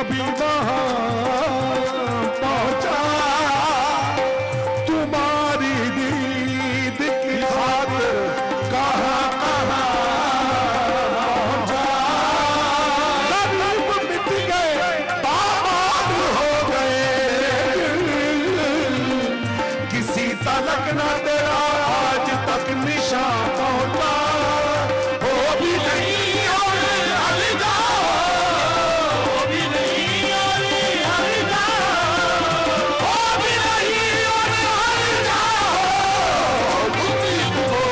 कभी वहां पहुंचा, तुम्हारी दीद की खातिर कहां कहां पहुंचा। गरीब मिट गए, बाबाद हो गए, किसी तलक ना तेरा आज तक निशान पहुंचा। हो भी नहीं और अलगा, हो भी नहीं और अलगा, हो भी नहीं और अलगा, उम्मीद हो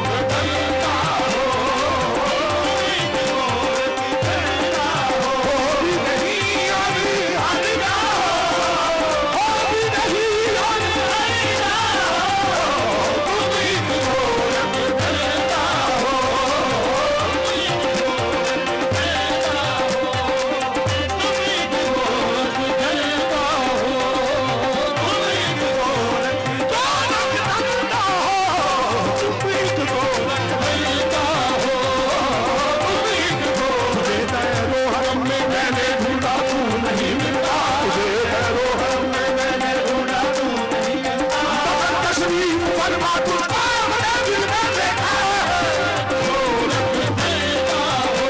बदलता हो, उम्मीद हो बदलता हो। हो भी नहीं और अलगा, हो भी नहीं और अलगा, उम्मीद हो बदलता हो, उम्मीद हो बदलता हो, उम्मीद हो बदलता हो, उम्मीद हो बदलता हो, उम्मीद हो बदलता हो, उम्मीद हो। तुझे दैरो हरम में मैंने ढूंढा, तू नहीं मिलता, तुझे दैरो हरम में मैंने ढूंढा, तू नहीं मिलता। मगर तशरीफ फरमा तू अपने दिल में देखा, ढोलक बजता हो,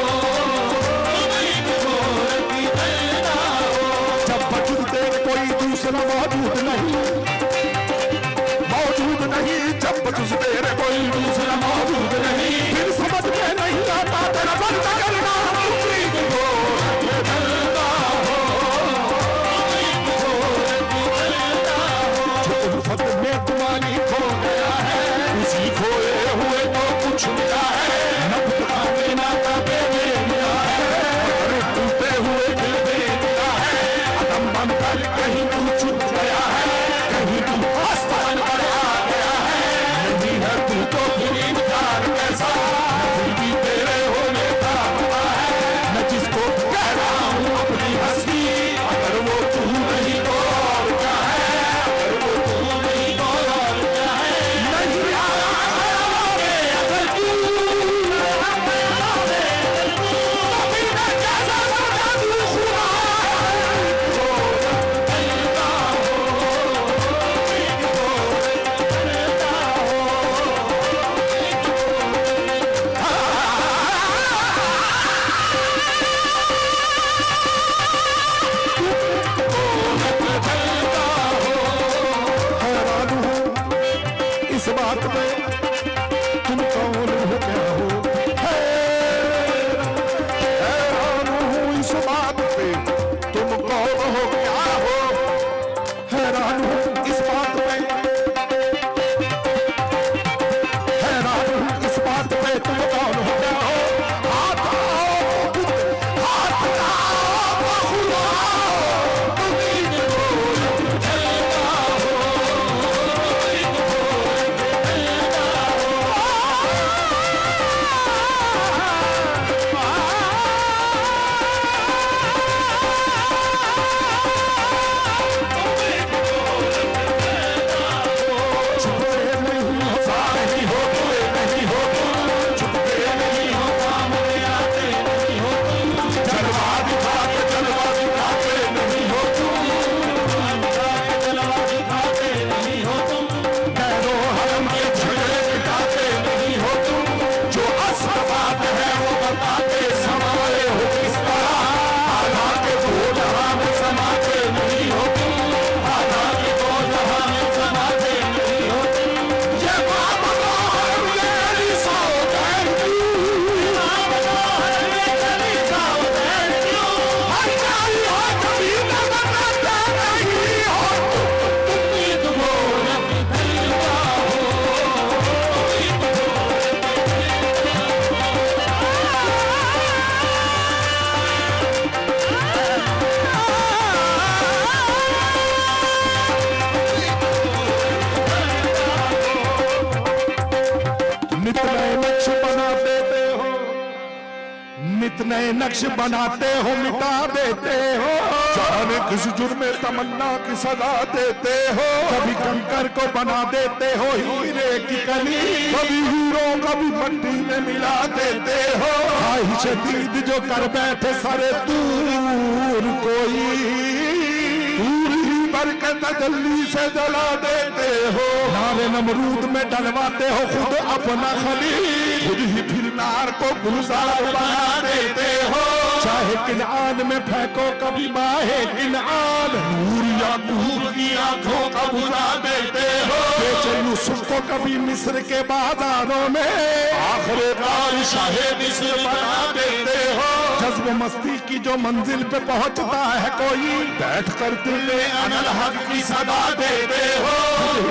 उम्मीद ढोलक बजता हो। जब वजूद तेरे कोई दूसरा मौजूद नहीं, मौजूद नहीं, जब वजूद तेरे कोई दूसरा मौजूद नहीं, फिर समझ में नहीं आता तेरा बंदा करना। उम्मीद ढोलक बजता हो, उम्मीद ढोलक बजता हो। जो उल्फत में तुम्हारी खो गया है, उसी खोए हुए तो कुछ मिला है। नब्ज खाने नाता पे मिला है, मगर टूटे हुए दिल पे मिला है। अदम बनकर कहीं तू छुप गया है, कहीं तू आस्थान पर आ गया है। नहीं है तू तो फिर इनकार कैसा, न फिर भी तेरे होने का पता है। मैं जिसको कह रहा हूँ अपनी हस्ती, अगर वो तू नहीं तो और क्या है, अगर वो तू नहीं तो और क्या है। नहीं आया खयालों में अगर तू, तो फिर मैं कैसा समझा तू खुदा है। ढोलक बजता हो, उम्मीद ढोलक बजता हो, ढोलक बजता हो। हैरान हूँ इस बात पे, तुम कौन हो क्या हो। हैरान हूँ इस बात पे, तुम कौन हो क्या हो। हैरान हूँ इस बात पे, हैरान हूँ इस बात पे, तुम कौन हो क्या हो। हाथ आओ बुद्ध, हाथ आओ खुदा, उम्मीद ढोलक बजता हो, उम्मीद ढोलक बजता नए नक्श बनाते हो, मिटा देते हो, जाने किस जुर्म में तमन्ना की सजा देते हो। कभी कंकर को बना देते हो हीरे की कली, कभी हीरो कभी मट्टी में मिला देते हो। शदीद जो कर बैठे सारे दूर कोई दूर ही भर के तजल्ली से जला देते हो। नारे नमरूद में डलवाते हो खुद अपना खलील, खुद ही फिर नार को गुलजार बना देते हो। चाहे किनान में फेंको कभी माहे किनान, नूर या नूर की आंखों का बुझा देते हो। बेचे यूसुफ को कभी मिस्र के बाजारों में आखिरकार शाहे मिस्र बना देते हो। जज्ब मस्ती की जो मंजिल पे पहुंचता है कोई, बैठ कर दिल अनल हक की सदा देते हो।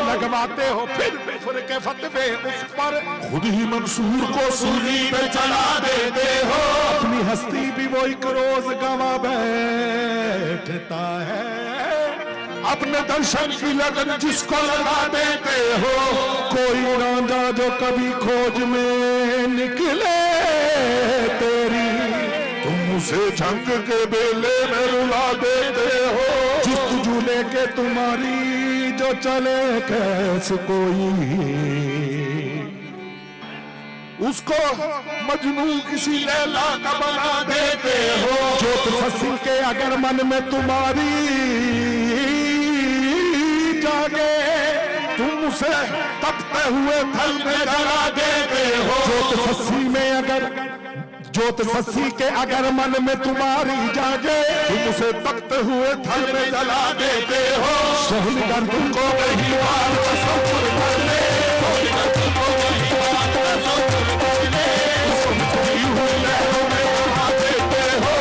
लगवाते हो फिर कुफर के फतवे उस पर, खुद ही मंसूर को सूली पे चला देते हो। अपनी हस्ती भी वो एक रोज गवा बैठता है, अपने दर्शन की लगन जिसको लगा देते हो। कोई रांझा जो कभी खोज में निकले तेरी, तुम उसे झंग के बेले में रुला देते हो। जुस्तजू लेके तुम्हारी जो चले कैसे कोई, उसको मजनू किसी लैला का बना देते हो। जोत फसिल के अगर मन में तुम्हारी जागे, तुम उसे तपते हुए थल में जला देते हो। जोत फसी के अगर मन में तुम्हारी जागे, तुम उसे तपते हुए थल में जला देते हो। सोहल कर तुमको कहीं बार तसव्वुर कर ले, सोहल कर तुमको कहीं बार तसव्वुर कर ले। खोई हुई लहरों में बहा देते हो,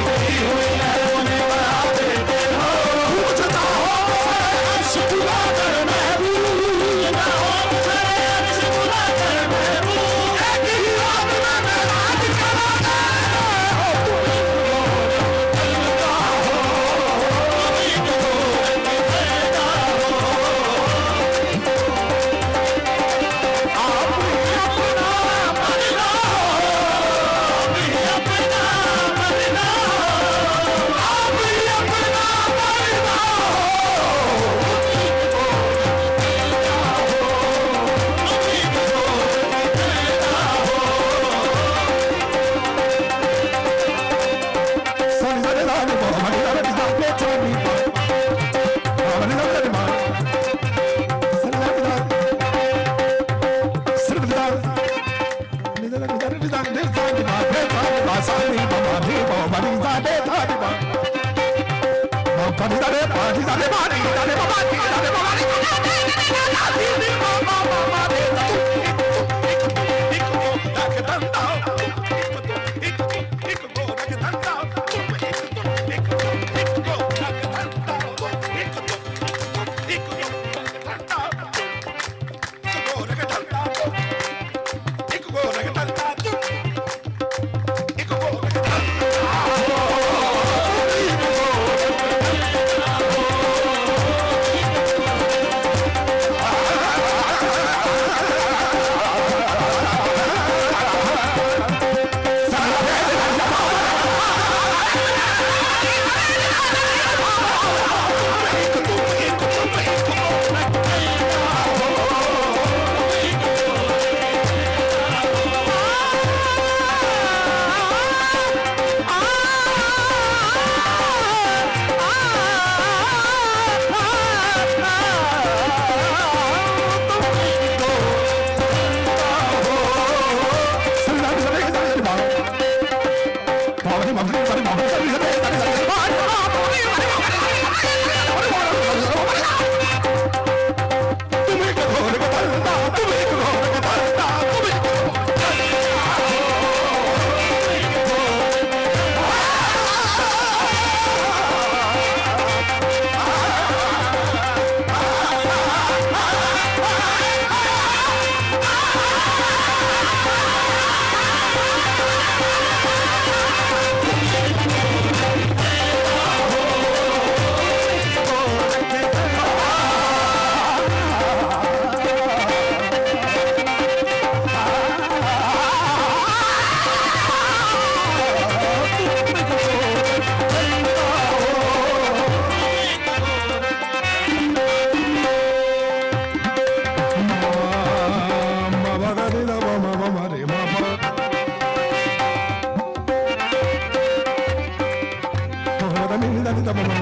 खोई हुई लहरों में बहा देते हो। पूछता हो अर्श बुला कर महबूब, ना हो अर्श बुला कर महबूब। एक ही रात में मेराज करा दे हो, da ba ma.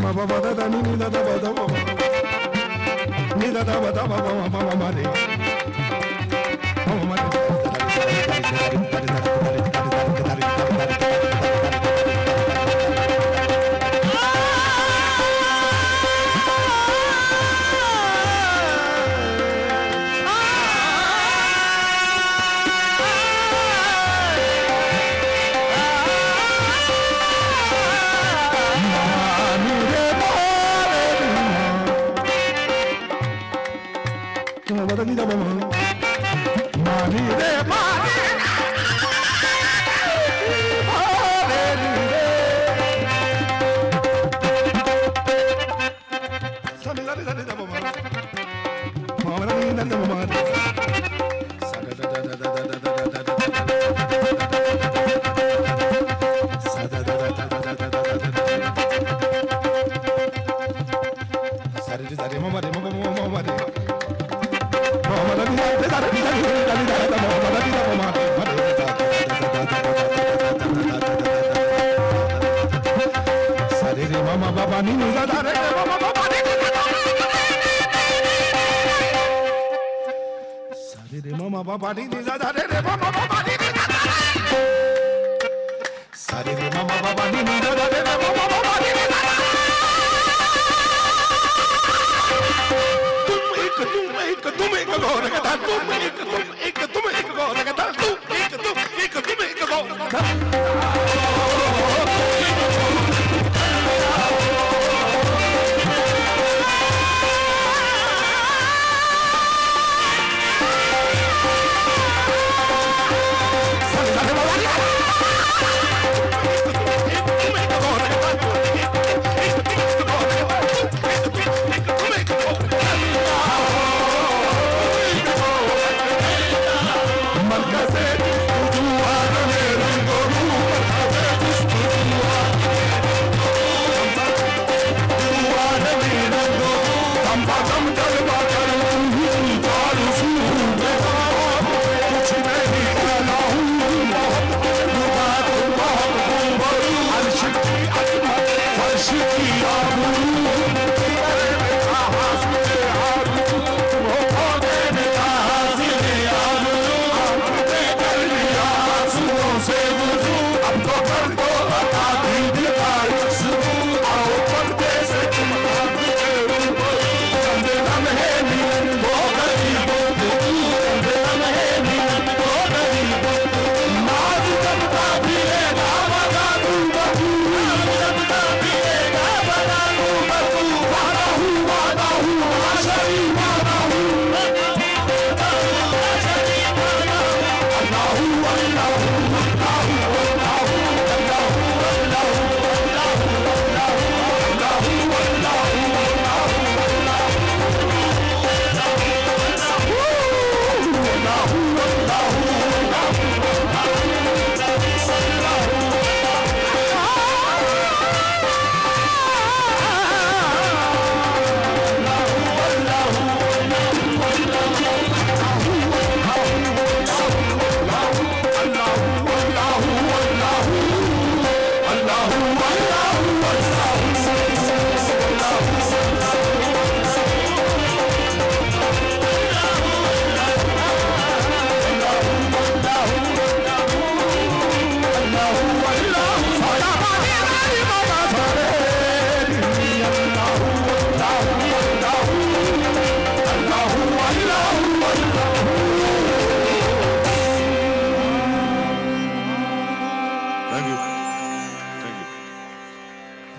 Ma ba ba da da ni da da ba da ba. Ni da da ba da ba ma ma ma re. Ma ma re.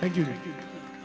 Thank you.